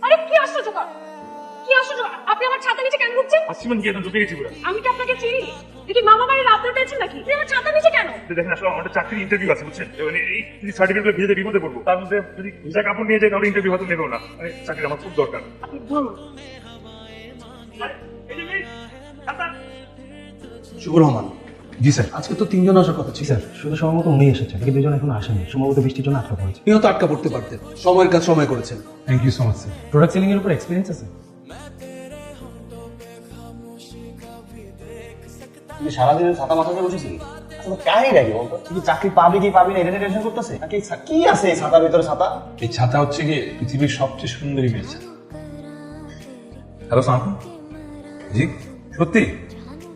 আরে কি আশ্চর্য কর, কি আশ্চর্য! আপনি আমার ছাতা নিচে কেন ঢুকছেন? আসিমান গিয়ে ঢুকে গেছি পুরো। আমি কি আপনাকে চিনি? দেখি মামা বাড়ির আপনার পেয়েছেন নাকি? আপনি আমার ছাতা নিচে কেন? দেখেন আসলে আমার চাকরির ইন্টারভিউ আছে বুঝছেন, মানে এই সার্টিফিকেট ভিজে বিপদে পড়বো, তার মধ্যে যদি ভিজা কাপড় নিয়ে যাই তাহলে ইন্টারভিউ হয়তো নেবেও না। মানে চাকরি আমার খুব দরকার। আপনি ধরুন। শুভ রহমান। জি স্যার। আজকে তো 3 জন আসার কথা ছিল। স্যার শুধু সম্ভবত উনি এসেছেন, বাকি 2 জন এখন আসেনি, সম্ভবত বৃষ্টির জন্য আটকা পড়েছে। আপনিও তো আটকা পড়তে পারতেন, সময়ের কাজ সময় করেছেন। Thank you so much sir. Product selling এর উপর এক্সপিরিয়েন্স আছে? তুই সারাদিন ছাতা মাথাতে বসেছিলি? কাহিনী নাকি বলতো? তুই চাকরি পাবি কি পাবি না এটা টেনশন করতেছে নাকি? কি আছে এই ছাতার ভিতরে? ছাতা এই ছাতা হচ্ছে কি পৃথিবীর সবচেয়ে সুন্দরী মেয়ে ছাতা। হ্যালো সালাম। জি সত্যি?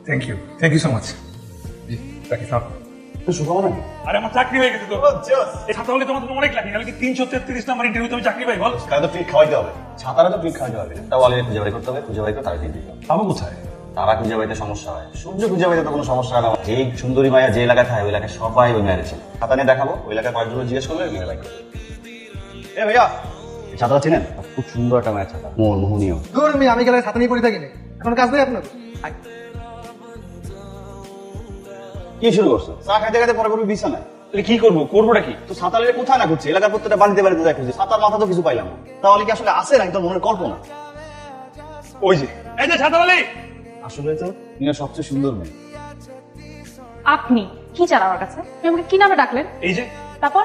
Thank you so much. জি রাখি সালাম। তো সুখম নাকি? আরে আমার চাকরি হয়ে গেছে তো। এই ছাতা হলে তোমার তো অনেক লাগে, নাহলে কি 333 নাম্বার ইন্টারভিউ তুমি চাকরি পাই বল? কারণ তো ট্রিট খাওয়াইতে হবে, ছাতারা তো ট্রিট খাওয়াইতে হবে। তাও আলিয়া খুঁজে বাড়ি করতে হবে, খুঁজে বাড়ি করে তারা দিয়ে দিতে হবে। পাবো কোথায়? তারা খুঁজে বাড়িতে সমস্যা হয়, সূর্য খুঁজে বাড়িতে তো কোনো সমস্যা হয় না। এই সুন্দরী মায়া যে এলাকায় থাকে ওই এলাকায় সবাই ওই মায়ের ছিল। ছাতা নিয়ে দেখাবো, ওই এলাকায় কয়েকজন জিজ্ঞেস করলে বিয়ে বাড়ি। এ ভাইয়া এই ছাতাটা চিনেন? খুব সুন্দর একটা মায়ের ছাতা, মোহনীয়। ধর আমি গেলে ছাতা নিয়ে পড়ে থাকি না, এখন কাজ নেই আপনার? কি শুরু করছো? চা খাইতে খাইতে পরে করবি বিছানায়। কি করবো? করবোটা কি? তো ছাতা নিয়ে কোথায় না করছে, এলাকার প্রত্যেকটা বাড়িতে বাড়িতে দেখা খুঁজছে, ছাতার মাথা তো কিছু পাইলাম না। তাহলে কি আসলে আছে নাকি তোর মনের কল্পনা? ওই যে এই যে ছাতাওয়ালি। আসলে তো তুমি সবচেয়ে সুন্দর মেয়ে। আপনি কি চান আমার কাছে? আপনি আমাকে কি নামে ডাকলেন? এই যে তারপর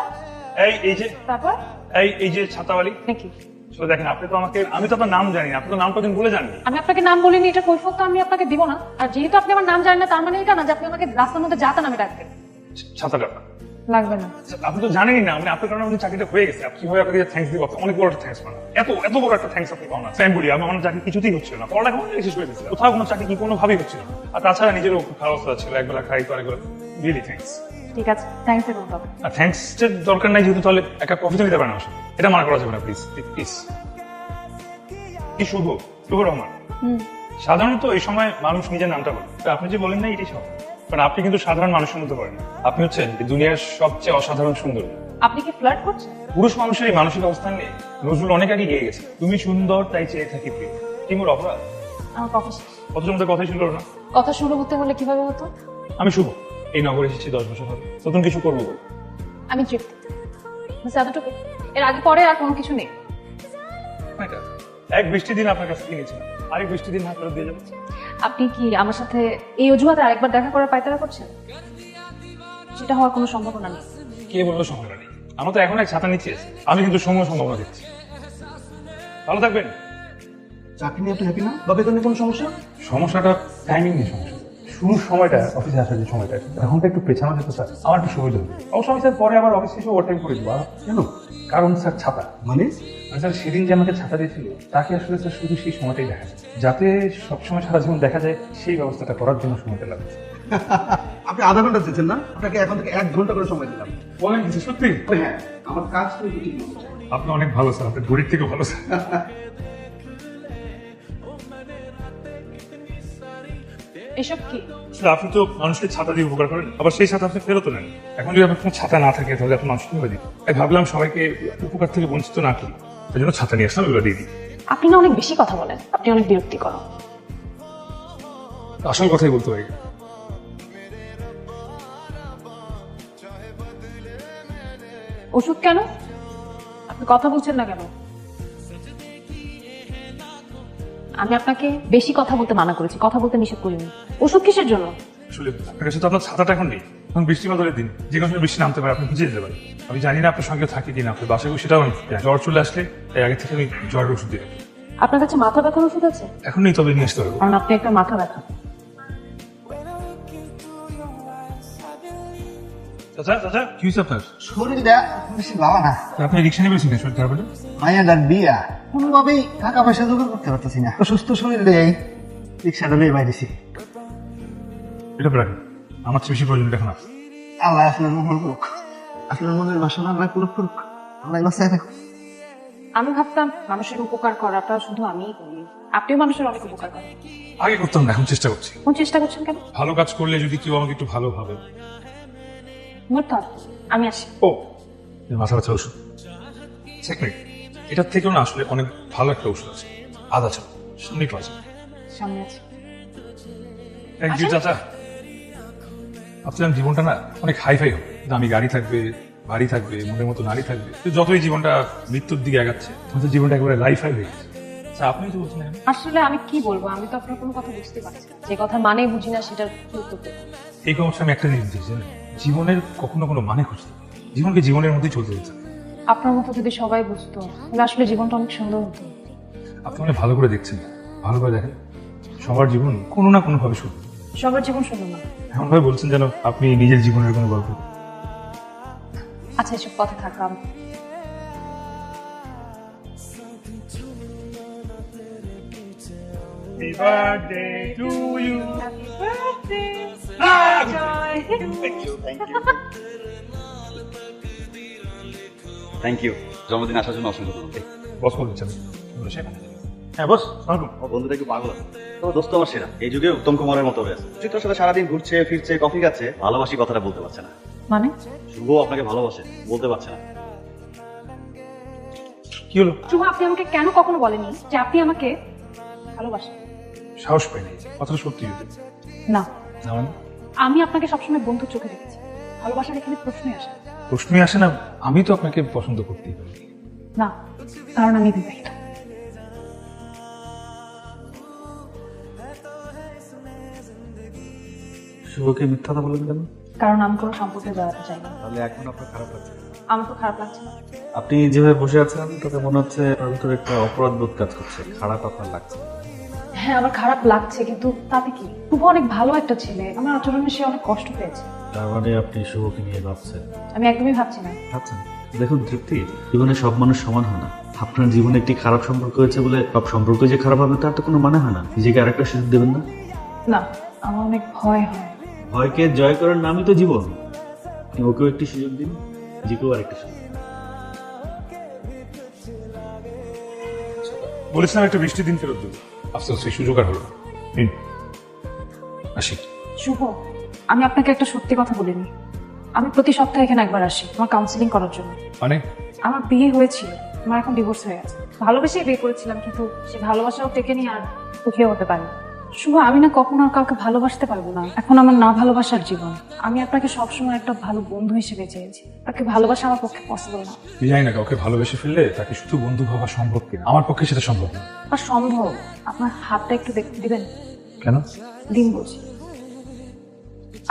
এই যে তারপর এই যে ছাতাওয়ালি। নাকি তো দেখেন আপনি তো আমাকে, আমি তো আপনার নাম জানি না, আপনি তো নামটা দিন বলে জাননি। আমি আপনাকে নাম বলিনি, এটা কৈফিয়ত তো আমি আপনাকে দিব না। আর যেহেতু আপনি আমার নাম জানেন না, তার মানে এটা না যে আপনি আমাকে রাস্তার মধ্যে যাতা নামে ডাকবেন। ছাতাটা লাগবে না। আপনি তো জানেনই না, মানে আপনার কারণে আমাদের চাকরিটা হয়ে গেছে। আপনি কিভাবে আপনাকে থ্যাঙ্কস দিব? অনেক বড় একটা থ্যাঙ্কস পান। এত বড় একটা থ্যাঙ্কস আপনি পান না। আমি বলি আমার চাকরি কিছুতেই হচ্ছে না, পড়ালেখা অনেক শেষ হয়ে গেছে, কোথাও কোনো চাকরি কি কোনোভাবেই হচ্ছে না। আর তাছাড়া নিজেরও খুব খারাপ অবস্থা ছিল, একবেলা খাই তো আরেকবেলা। Really thanks. ঠিক আছে, থ্যাংকস এর কথা। আর থ্যাঙ্কস এর দরকার নাই যেহেতু, তাহলে একটা কফি তো দিতে পারেন আমার সাথে। এটা মানা করা যাবে না প্লিজ প্লিজ। কি শুভ রহমান। সাধারণত এই সময় মানুষ নিজের নামটা বলে, আপনি যে বলেন না এটাই সব। কারণ আপনি কিন্তু সাধারণ মানুষের মতো করেন, আপনি হচ্ছেন এই দুনিয়ার সবচেয়ে অসাধারণ সুন্দর। আপনি কি ফ্লার্ট করছেন? পুরুষ মানুষের এই মানসিক অবস্থান নিয়ে নজরুল অনেক আগে গিয়ে গেছে। তুমি সুন্দর তাই চেয়ে থাকি প্রিয়, কি মোর অপরাধ? আমার কথা শেষ। অথচ আমাদের কথাই ছিল না। কথা শুরু করতে হলে কিভাবে হতো? আমি শুভ, এই নগরে এসেছি 10 বছর হবে, নতুন কিছু করবো বলে। আমি তৃপ্তি, বাস এতটুকু। এর আগে পরে আর কোনো কিছু নেই। এক বৃষ্টির দিন আপনার কাছে কিনেছিলাম, আরেক বৃষ্টির দিন হাত ফেরত দিয়ে যাবো। আপনি কি আমার সাথে এই অজুহাতে আরেকবার দেখা করার পায়তারা করছেন? সেটা হওয়ার কোনো সম্ভাবনা নেই। কে বললো সম্ভাবনা নেই? আমরা তো এখন এক ছাতা নিচ্ছি, আমি কিন্তু সময় সম্ভাবনা দিচ্ছি। ভালো থাকবেন। চাকরি নিয়ে আপনি হ্যাপি না বা বেতনে কোনো সমস্যা? সমস্যাটা টাইমিং নিয়ে সমস্যা। শুরুর সময়টা অফিসে আসার যে সময়টা এখনটা একটু পেছানো যেত স্যার, আমার একটু সুবিধা হবে। অবশ্য আমি স্যার পরে আবার অফিস শেষে ওভারটাইম করে দেবো। কেন? কারণ স্যার ছাতা মানে স্যার সেদিন যে আমাকে ছাতা দিয়েছিল তাকে আসলে স্যার শুধু সেই সময়টাই দেখা যায়, যাতে সবসময় সারা জীবন দেখা যায় সেই ব্যবস্থাটা করার জন্য সময়টা লাগে। আপনি আধা ঘন্টা দিচ্ছেন না, আপনাকে এখন থেকে 1 ঘন্টা করে সময় দিলাম। বলেন কিছু সত্যি? হ্যাঁ, আমার কাজ তো ঠিক মতো। আপনি অনেক ভালো স্যার, আপনার ঘড়ির থেকে ভালো স্যার। এসব কি? আসলে আপনি তো মানুষকে ছাতা দিয়ে উপকার করেন, আবার সেই ছাতা আপনি ফেরত নেন। এখন যদি আপনার কোনো ছাতা না থাকে তাহলে আপনি মানুষ কিভাবে দিন? তাই ভাবলাম সবাইকে উপকার থেকে বঞ্চিত না করি, এই জন্য ছাতা নিয়ে আসলাম, এগুলো দিয়ে দিই। আপনি না অনেক বেশি কথা বলেন, আপনি অনেক বিরক্তিকর। আসল কথাই বলতে পারি। ওষুধ কেন? আপনি কথা বলছেন না কেন? আমি আপনাকে বেশি কথা বলতে মানা করেছি, কথা বলতে নিষেধ করিনি। ওষুধ কিসের জন্য? আসলে আপনার কাছে তো আপনার ছাতাটা এখন নেই, এখন বৃষ্টি বাদলের দিন, যে কোনো সময় বৃষ্টি নামতে পারে, আপনি ভিজে যেতে পারেন। আমি জানি না আপনার সঙ্গে থাকি কিনা, আপনার বাসায় সেটাও আমি জানি। জ্বর চলে আসলে তাই আগে থেকে আমি জ্বরের ওষুধ দিই। আপনার কাছে মাথা ব্যথার ওষুধ আছে? এখন নেই, তবে নিয়ে আসতে পারবো। কারণ আপনি একটা মাথা ব্যথা। চাচা চাচা কি হয়েছে আপনার? শরীরটা বেশি ভালো না। আপনি রিক্সা নিয়ে বেশি শরীর খারাপ হলে? মায়ের বিয়া কোনোভাবেই টাকা পয়সা জোগাড় করতে পারতেছি না। সুস্থ শরীর দিয়ে রিক্সাটা নিয়ে বাইরেছি। এটা রাখেন, আমার চেয়ে বেশি প্রয়োজন দেখেন আপনি। আল্লাহ আপনার মঙ্গল করুক, আপনার মনের বাসনা আল্লাহ পূরণ করুক, আল্লাহ বাঁচায় থাকুক। আমি ভাবতাম মানুষের উপকার করাটা শুধু আমিই করি, আপনিও মানুষের অনেক উপকার করেন। আগে করতাম না, এখন চেষ্টা করছি। কোন চেষ্টা করছেন কেন? ভালো কাজ করলে যদি কেউ আমাকে একটু ভালো ভাবে। মুহূর্ত, আমি আসি। ও মাথা ব্যথা ওষুধ। এক মিনিট, এটার থেকেও না আসলে অনেক ভালো একটা ওষুধ আছে, আদা চা, সামনে একটু আছে। সামনে আছে। থ্যাংক ইউ চাচা। ভাবছিলাম জীবনটা না অনেক হাইফাই হবে, দামি গাড়ি থাকবে, বাড়ি থাকবে, মনের মতো নারী থাকবে। তো যতই জীবনটা মৃত্যুর দিকে আগাচ্ছে তত জীবনটা একেবারে লাইফ হাই হয়ে গেছে। আচ্ছা, আপনি তো বলছেন এখন? আসলে আমি কি বলবো, আমি তো আপনার কোনো কথা বুঝতে পারছি না। যে কথা মানে বুঝি না সেটার কি উত্তর দেবো? এই কমর্সে আমি একটা জিনিস দিয়েছি, জীবনের কখনো কোনো মানে খুঁজতে হবে না। জীবনকে জীবনের মধ্যেই চলতে দিতে হবে। আপনার মতো যদি সবাই বুঝতো তাহলে আসলে জীবনটা অনেক সুন্দর হতো। আপনি অনেক ভালো করে দেখছেন, ভালো করে দেখেন, সবার জীবন কোনো না কোনো ভাবে শুরু। সবার জীবন সুন্দর না। এমন ভাবে বলছেন যেন আপনি নিজের জীবনের কোনো গল্প। আচ্ছা, এসব কথা থাকলাম। Happy birthday to you. Thank you, জন্মদিন আসার জন্য অসংখ্য ধন্যবাদ। বস বলছেন বসে। হ্যাঁ বস, আসুন। আমার বন্ধুটা একটু পাগল আছে, তবে দোস্ত আমার সেরা। এই যুগে উত্তম কুমারের মতো হয়ে আছে। চিত্রর সাথে সারাদিন ঘুরছে ফিরছে, কফি খাচ্ছে, ভালোবাসি কথাটা বলতে পারছে না। মানে শুভ আপনাকে ভালোবাসে, বলতে পারছে না। কি হলো? শুভ, আপনি আমাকে কেন কখনো বলেননি যে আপনি আমাকে ভালোবাসেন? সাহস পাইনি, কথাটা সত্যি যদি না, না মানে আমি আপনাকে সবসময় বন্ধুর চোখে দেখেছি। ভালোবাসার এখানে প্রশ্নই আসে না। প্রশ্নই আসে না। আমি তো আপনাকে পছন্দ করতেই পারি। না, কারণ আমি বিবাহিত। শুভকে মিথ্যা কথা বললেন কেন? কারণ আমি কোনো সম্পর্কে জড়াতে চাই না। তাহলে এখন আপনার খারাপ লাগছে? আমার তো খারাপ লাগছে না। আপনি যেভাবে বসে আছেন তাতে মনে হচ্ছে আপনার ভিতরে একটা অপরাধ বোধ কাজ করছে, খারাপ আপনার লাগছে। হ্যাঁ, আমার খারাপ লাগছে, কিন্তু তাতে কি? শুভ অনেক ভালো একটা ছেলে, আমার আচরণে সে অনেক কষ্ট পেয়েছে। তার মানে আপনি শুভকে নিয়ে ভাবছেন? আমি একদমই ভাবছি না। ভাবছেন? দেখুন তৃপ্তি, জীবনে সব মানুষ সমান হয় না। আপনার জীবনে একটি খারাপ সম্পর্ক হয়েছে বলে সব সম্পর্ক যে খারাপ হবে তার তো কোনো মানে হয় না। নিজেকে আরেকটা সুযোগ দেবেন না? না, আমার অনেক ভয় হয়। ভয়কে জয় করার নামই তো জীবন। আপনি ওকেও একটি সুযোগ দিন, নিজেকেও আরেকটা সুযোগ দিন। বলেছিলাম একটা বৃষ্টির দিন ফেরত দেবো, আফসোস সেই সুযোগ আর হলো না। নিন, আসি। শুভ, আমি আপনাকে একটা সত্যি কথা বলিনি। আমি প্রতি সপ্তাহে এখানে একবার আসি আমার কাউন্সিলিং করার জন্য। মানে আমার বিয়ে হয়েছিল, আমার এখন ডিভোর্স হয়ে গেছে। ভালোবেসেই বিয়ে করেছিলাম, কিন্তু সে ভালোবাসাও টেকেনি আর সুখেও হতে পারি। শুভ, আমি না কখনো আর কাউকে ভালোবাসতে পারবো না। এখন আমার না ভালোবাসার জীবন। আমি আপনাকে সবসময় একটা ভালো বন্ধু হিসেবে চেয়েছি। তাকে ভালোবাসা আমার পক্ষে পসিবল না। কি জানি না, কাউকে ভালোবেসে ফেললে তাকে শুধু বন্ধু ভাবা সম্ভব কিনা। আমার পক্ষে সেটা সম্ভব না। আর সম্ভব। আপনার হাতটা একটু দেখতে দিবেন? কেন? দিন বলছি।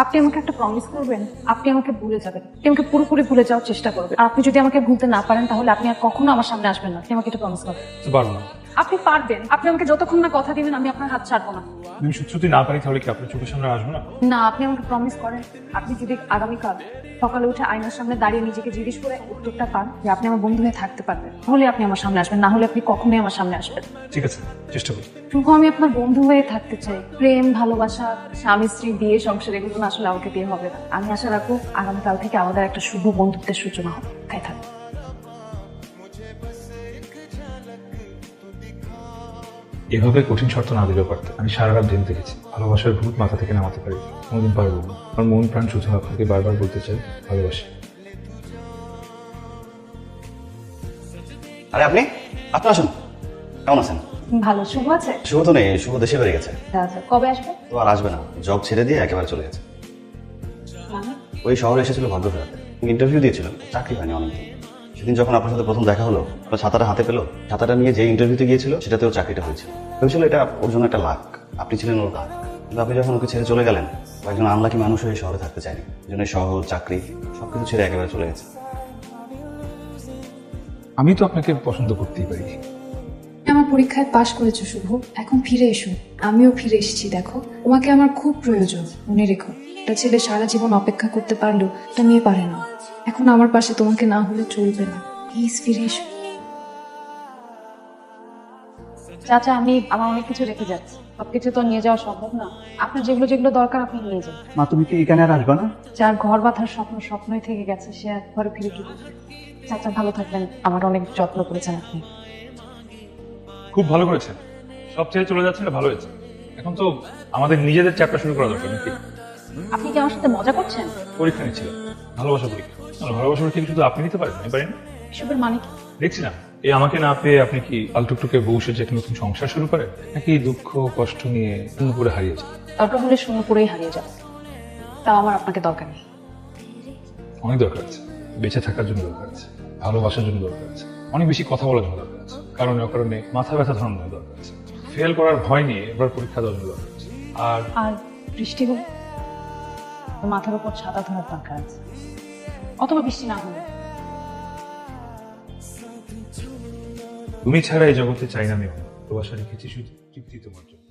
আপনি আমাকে একটা প্রমিস করবেন, আপনি আমাকে ভুলে যাবেন। আপনি আমাকে পুরোপুরি ভুলে যাওয়ার চেষ্টা করবেন। আর আপনি যদি আমাকে ভুলতে না পারেন তাহলে আপনি আর কখনো আমার সামনে আসবেন না। আপনি আমাকে একটা প্রমিস করবেন। তো পারবো না। আপনি পারবেন। আপনি আমাকে যতক্ষণ না কথা দিবেন আমি আপনার হাত ছাড়বো না। আমি সত্যি সত্যি না পারি তাহলে কি আপনার চোখের সামনে আসবো না? না, আপনি আমাকে প্রমিস করেন। আপনি যদি আগামীকাল সকালে উঠে আয়নার সামনে দাঁড়িয়ে নিজেকে জিজ্ঞেস করে উত্তরটা পান যে আপনি আমার বন্ধু হয়ে থাকতে পারবেন, তাহলে আপনি আমার সামনে আসবেন। না হলে আপনি কখনোই আমার সামনে আসবেন। ঠিক আছে, চেষ্টা করি। শুভ, আমি আপনার বন্ধু হয়ে থাকতে চাই। প্রেম, ভালোবাসা, স্বামী স্ত্রী, বিয়ে, সংসার এগুলো না আসলে আমাকে দিয়ে হবে না। আমি আশা রাখবো আগামীকাল থেকে আমাদের একটা শুভ বন্ধুত্বের সূচনা হবে। তাই থাকবে। এভাবে কঠিন শর্ত না দিলেও পারতে। আমি সারা রাত ভেবে দেখেছি, ভালোবাসার ভূত মাথা থেকে নামাতে পারি, কোনোদিন পারবো না। আমার মন প্রাণ শুধু আপনাকে বারবার বলতে চাই ভালোবাসি। আরে আপনি আপনি আসুন, কেমন আছেন? ভালো। শুভ আছে? শুভ তো নেই, শুভ দেশে বেড়ে গেছে। আচ্ছা, কবে আসবে? তো আর আসবে না, জব ছেড়ে দিয়ে একেবারে চলে গেছে। মানে? ওই শহরে এসেছিল ভাগ্য ফেরাতে, ইন্টারভিউ দিয়েছিল, চাকরি হয়নি অনেকদিন। সেদিন যখন আপনার সাথে প্রথম দেখা হলো, আপনার ছাতাটা হাতে পেলো, ছাতাটা নিয়ে যে ইন্টারভিউতে গিয়েছিল সেটাতেও চাকরিটা হয়েছিল। ভেবেছিল এটা ওর জন্য একটা লাক, আপনি ছিলেন ওর লাক। কিন্তু আপনি যখন ওকে ছেড়ে চলে গেলেন, ও একজন আনলাকি মানুষ হয়ে শহরে থাকতে চায়নি, এই জন্য শহর, চাকরি সবকিছু ছেড়ে একেবারে চলে গেছে। আমি তো আপনাকে পছন্দ করতেই পারি। আমার পরীক্ষায় পাশ করেছো শুভ, এখন ফিরে এসো। আমিও ফিরে এসেছি, দেখো তোমাকে আমার খুব প্রয়োজন। মনে রেখো, একটা ছেলে সারা জীবন অপেক্ষা করতে পারলেও একটা মেয়ে পারে না। এখন আমার পাশে তোমাকে না হলে চলবে না, প্লিজ ফিরে এসো। চাচা, আমি আমার অনেক কিছু রেখে যাচ্ছি। সবকিছু তো নিয়ে যাওয়া সম্ভব না। আপনার যেগুলো যেগুলো দরকার আপনি নিয়ে যান। মা, তুমি কি এখানে আর আসবে না? যার ঘর বাঁধার স্বপ্ন স্বপ্নই থেকে গেছে, সে আর ঘরে ফিরে কি করবে? চাচা, ভালো থাকবেন। আমার অনেক যত্ন করেছেন আপনি। খুব ভালো করেছেন। সব ছেড়ে চলে যাচ্ছে, এটা ভালো হয়েছে। এখন তো আমাদের নিজেদের চ্যাপ্টার শুরু করা দরকার নাকি? আপনি কি আমার সাথে মজা করছেন? পরীক্ষা নিচ্ছিলাম। ভালোবাসা পরীক্ষা। ভালোবাসা পরীক্ষা কি শুধু আপনি দিতে পারেন, আমি পারি না? এসবের মানে কি? দেখছি না, এই আমাকে না পেয়ে আপনি কি আলটুকটুকে বউ সেজে একটা নতুন সংসার শুরু করেন, নাকি দুঃখ কষ্ট নিয়ে শূন্য করে হারিয়ে যান? দরকার হলে শূন্য করেই হারিয়ে যাবে, তাও আমার আপনাকে দরকার নেই। অনেক দরকার আছে, বেঁচে থাকার জন্য দরকার আছে, ভালোবাসার জন্য দরকার আছে, অনেক বেশি কথা বলার জন্য দরকার আছে, কারণে অকারণে মাথা ব্যথা ধরানোর জন্য দরকার আছে, ফেল করার ভয় নিয়ে এবার পরীক্ষা দেওয়ার জন্য দরকার আছে। আর আর বৃষ্টি হলে মাথার উপর ছাতা ধরার দরকার আছে, অথবা বৃষ্টি না হলে। তুমি ছাড়া এই জগতে চাই না আমি, ভালোবাসা রেখেছি শুধু তৃপ্তি তোমার জন্য।